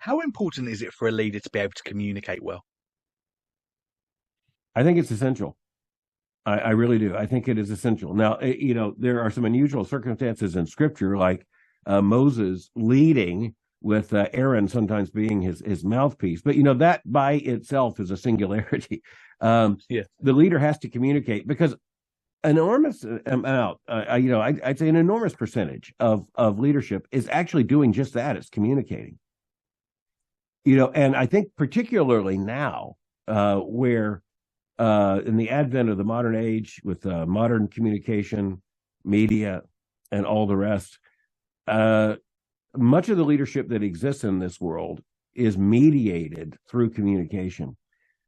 How important is it for a leader to be able to communicate well? I think it's essential. I really do. I think it is essential. Now, there are some unusual circumstances in Scripture, like Moses leading with Aaron sometimes being his mouthpiece. But that by itself is a singularity. Yeah. The leader has to communicate because an enormous amount, I'd say an enormous percentage of leadership is actually doing just that. It's communicating. And I think particularly now, where in the advent of the modern age with modern communication, media, and all the rest, much of the leadership that exists in this world is mediated through communication.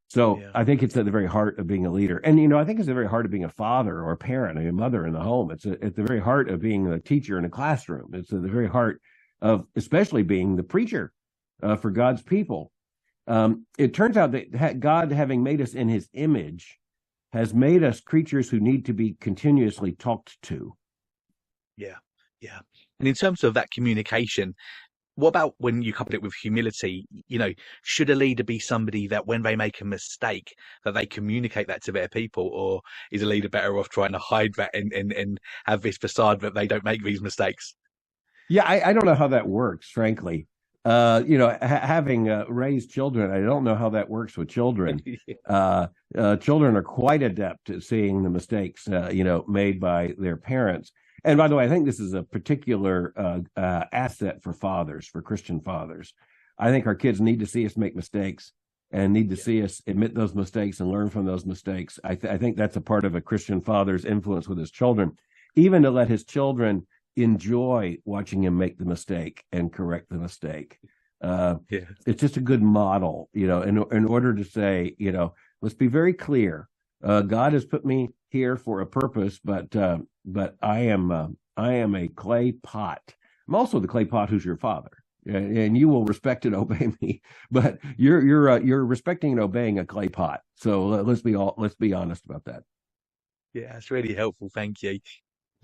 So I think it's at the very heart of being a leader. And, I think it's at the very heart of being a father or a parent, a mother in the home. It's at the very heart of being a teacher in a classroom. It's at the very heart of especially being the preacher for God's people. It turns out that God, having made us in his image, has made us creatures who need to be continuously talked to. Yeah. Yeah. And in terms of that communication, what about when you couple it with humility? Should a leader be somebody that when they make a mistake, that they communicate that to their people, or is a leader better off trying to hide that and have this facade that they don't make these mistakes? Yeah, I don't know how that works, frankly. Having raised children, I don't know how that works with children. Children are quite adept at seeing the mistakes, made by their parents. And by the way, I think this is a particular asset for fathers, for Christian fathers. I think our kids need to see us make mistakes and need to see us admit those mistakes and learn from those mistakes. I think that's a part of a Christian father's influence with his children, even to let his children enjoy watching him make the mistake and correct the mistake. It's just a good model, in order to say, let's be very clear. God has put me here for a purpose, but I am a clay pot. I'm also the clay pot who's your father, and you will respect and obey me. But you're respecting and obeying a clay pot. So let's be honest about that. Yeah, it's really helpful. Thank you.